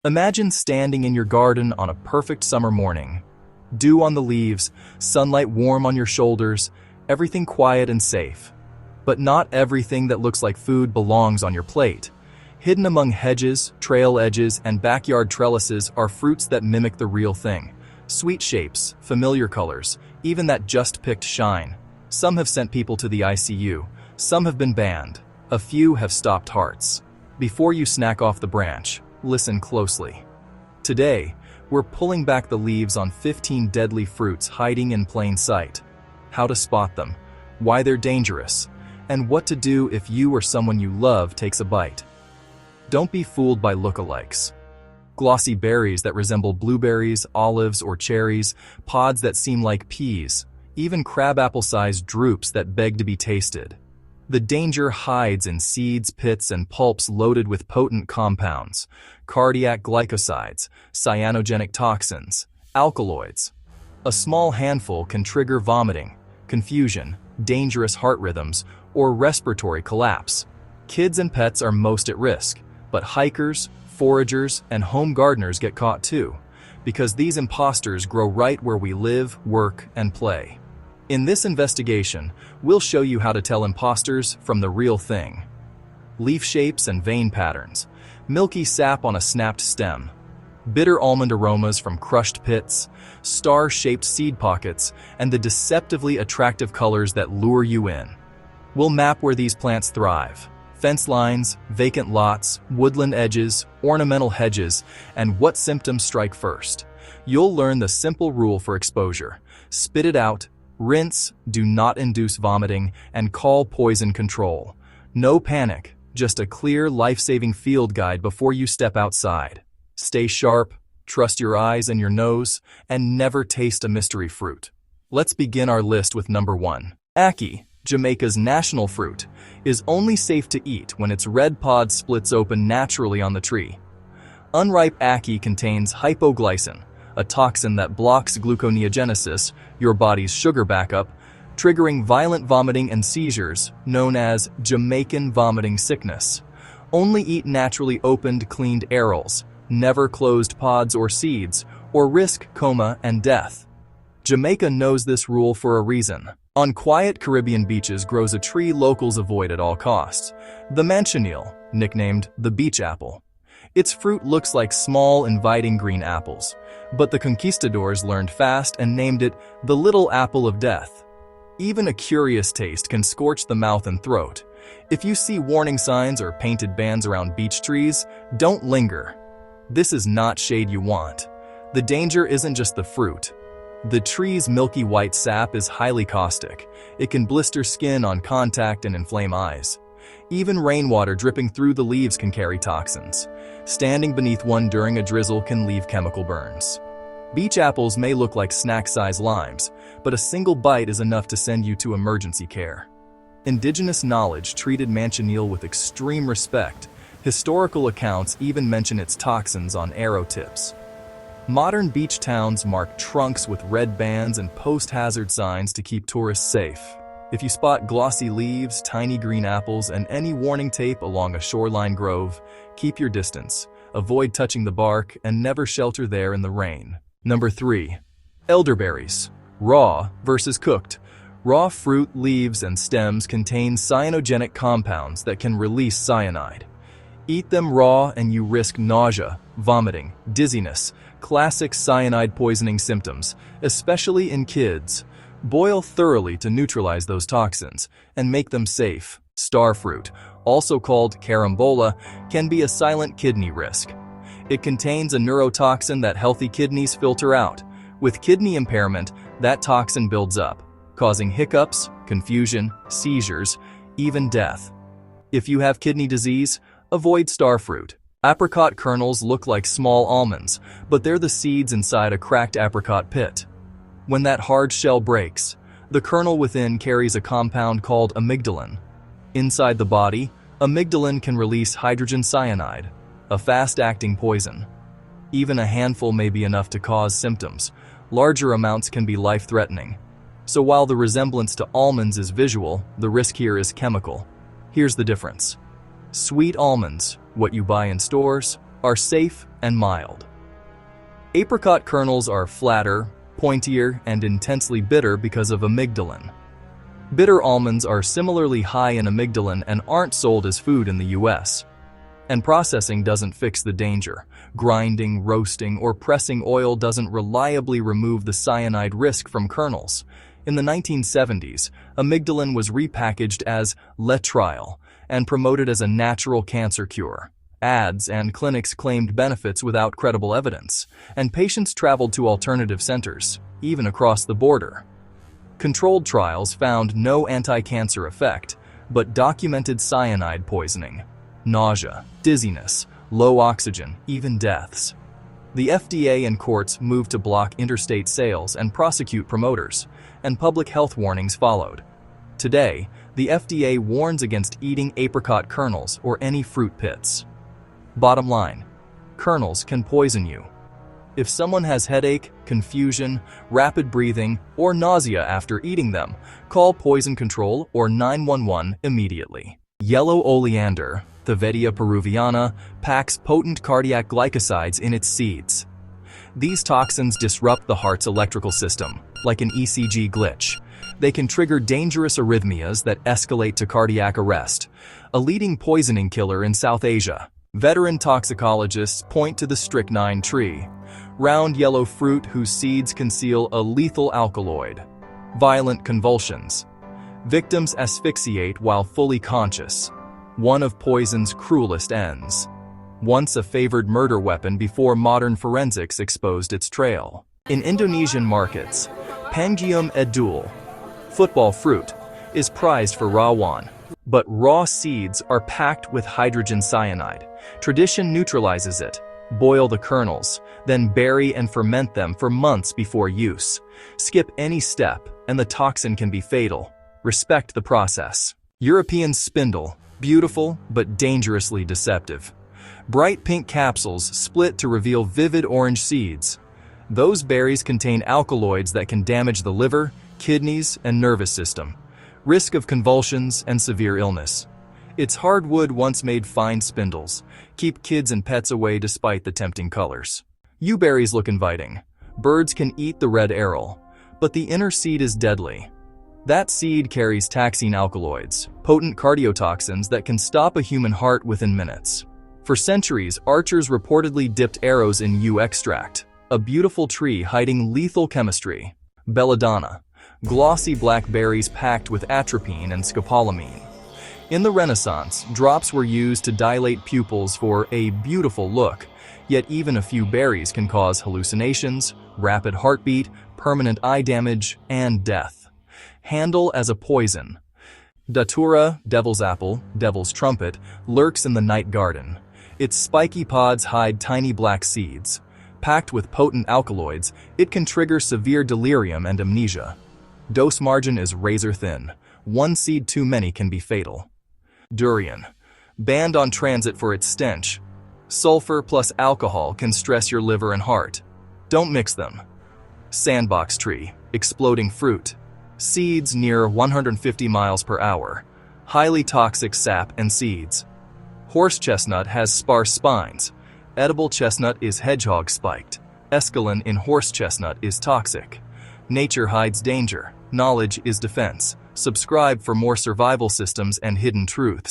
Imagine standing in your garden on a perfect summer morning. Dew on the leaves, sunlight warm on your shoulders, everything quiet and safe. But not everything that looks like food belongs on your plate. Hidden among hedges, trail edges, and backyard trellises are fruits that mimic the real thing. Sweet shapes, familiar colors, even that just-picked shine. Some have sent people to the ICU, some have been banned. A few have stopped hearts. Before you snack off the branch, listen closely. Today, we're pulling back the leaves on 15 deadly fruits hiding in plain sight. How to spot them, why they're dangerous, and what to do if you or someone you love takes a bite. Don't be fooled by lookalikes. Glossy berries that resemble blueberries, olives, or cherries, pods that seem like peas, even crabapple-sized drupes that beg to be tasted. The danger hides in seeds, pits, and pulps loaded with potent compounds, cardiac glycosides, cyanogenic toxins, alkaloids. A small handful can trigger vomiting, confusion, dangerous heart rhythms, or respiratory collapse. Kids and pets are most at risk, but hikers, foragers, and home gardeners get caught too, because these imposters grow right where we live, work, and play. In this investigation, we'll show you how to tell imposters from the real thing. Leaf shapes and vein patterns, milky sap on a snapped stem, bitter almond aromas from crushed pits, star-shaped seed pockets, and the deceptively attractive colors that lure you in. We'll map where these plants thrive: fence lines, vacant lots, woodland edges, ornamental hedges, and what symptoms strike first. You'll learn the simple rule for exposure: spit it out, rinse, do not induce vomiting, and call poison control. No panic, just a clear, life-saving field guide before you step outside. Stay sharp, trust your eyes and your nose, and never taste a mystery fruit. Let's begin our list with number 1. Ackee, Jamaica's national fruit, is only safe to eat when its red pod splits open naturally on the tree. Unripe ackee contains hypoglycin, a toxin that blocks gluconeogenesis, your body's sugar backup, triggering violent vomiting and seizures, known as Jamaican vomiting sickness. Only eat naturally opened, cleaned arils, never closed pods or seeds, or risk coma and death. Jamaica knows this rule for a reason. On quiet Caribbean beaches grows a tree locals avoid at all costs, the manchineel, nicknamed the beach apple. Its fruit looks like small, inviting green apples, but the conquistadors learned fast and named it the little apple of death. Even a curious taste can scorch the mouth and throat. If you see warning signs or painted bands around beech trees, don't linger. This is not shade you want. The danger isn't just the fruit. The tree's milky white sap is highly caustic. It can blister skin on contact and inflame eyes. Even rainwater dripping through the leaves can carry toxins. Standing beneath one during a drizzle can leave chemical burns. Beech apples may look like snack-sized limes, but a single bite is enough to send you to emergency care. Indigenous knowledge treated manchineel with extreme respect. Historical accounts even mention its toxins on arrow tips. Modern beach towns mark trunks with red bands and post-hazard signs to keep tourists safe. If you spot glossy leaves, tiny green apples, and any warning tape along a shoreline grove, keep your distance. Avoid touching the bark and never shelter there in the rain. Number 3. Elderberries. Raw versus cooked. Raw fruit, leaves, and stems contain cyanogenic compounds that can release cyanide. Eat them raw and you risk nausea, vomiting, dizziness, classic cyanide poisoning symptoms, especially in kids. Boil thoroughly to neutralize those toxins and make them safe. Starfruit, also called carambola, can be a silent kidney risk. It contains a neurotoxin that healthy kidneys filter out. With kidney impairment, that toxin builds up, causing hiccups, confusion, seizures, even death. If you have kidney disease, avoid starfruit. Apricot kernels look like small almonds, but they're the seeds inside a cracked apricot pit. When that hard shell breaks, the kernel within carries a compound called amygdalin. Inside the body, amygdalin can release hydrogen cyanide, a fast-acting poison. Even a handful may be enough to cause symptoms. Larger amounts can be life-threatening. So while the resemblance to almonds is visual, the risk here is chemical. Here's the difference. Sweet almonds, what you buy in stores, are are safe and mild. Apricot kernels are flatter, pointier, and intensely bitter because of amygdalin. Bitter almonds are similarly high in amygdalin and aren't sold as food in the US. And processing doesn't fix the danger. Grinding, roasting, or pressing oil doesn't reliably remove the cyanide risk from kernels. In the 1970s, amygdalin was repackaged as Letriol and promoted as a natural cancer cure. Ads and clinics claimed benefits without credible evidence, and patients traveled to alternative centers, even across the border. Controlled trials found no anti-cancer effect, but documented cyanide poisoning, nausea, dizziness, low oxygen, even deaths. The FDA and courts moved to block interstate sales and prosecute promoters, and public health warnings followed. Today, the FDA warns against eating apricot kernels or any fruit pits. Bottom line, kernels can poison you. If someone has headache, confusion, rapid breathing, or nausea after eating them, call poison control or 911 immediately. Yellow oleander, Thavadia peruviana, packs potent cardiac glycosides in its seeds. These toxins disrupt the heart's electrical system, like an ECG glitch. They can trigger dangerous arrhythmias that escalate to cardiac arrest, a leading poisoning killer in South Asia. Veteran toxicologists point to the strychnine tree, round yellow fruit whose seeds conceal a lethal alkaloid. Violent convulsions. Victims asphyxiate while fully conscious. One of poison's cruelest ends. Once a favored murder weapon before modern forensics exposed its trail. In Indonesian markets, Pangium edul, football fruit, is prized for rawon. But raw seeds are packed with hydrogen cyanide. Tradition neutralizes it. Boil the kernels, then bury and ferment them for months before use. Skip any step, and the toxin can be fatal. Respect the process. European spindle, beautiful but dangerously deceptive. Bright pink capsules split to reveal vivid orange seeds. Those berries contain alkaloids that can damage the liver, kidneys, and nervous system. Risk of convulsions and severe illness. Its hardwood once made fine spindles. Keep kids and pets away despite the tempting colors. Yew-berries look inviting. Birds can eat the red aril, but the inner seed is deadly. That seed carries taxine alkaloids, potent cardiotoxins that can stop a human heart within minutes. For centuries, archers reportedly dipped arrows in yew extract, a beautiful tree hiding lethal chemistry. Belladonna, glossy black berries packed with atropine and scopolamine. In the Renaissance, drops were used to dilate pupils for a beautiful look, yet even a few berries can cause hallucinations, rapid heartbeat, permanent eye damage, and death. Handle as a poison. Datura, devil's apple, devil's trumpet, lurks in the night garden. Its spiky pods hide tiny black seeds. Packed with potent alkaloids, it can trigger severe delirium and amnesia. Dose margin is razor thin. One seed too many can be fatal. Durian, banned on transit for its stench. Sulfur plus alcohol can stress your liver and heart. Don't mix them. Sandbox tree, exploding fruit. Seeds near 150 miles per hour. Highly toxic sap and seeds. Horse chestnut has sparse spines. Edible chestnut is hedgehog spiked. Escalin in horse chestnut is toxic. Nature hides danger. Knowledge is defense. Subscribe for more survival systems and hidden truths.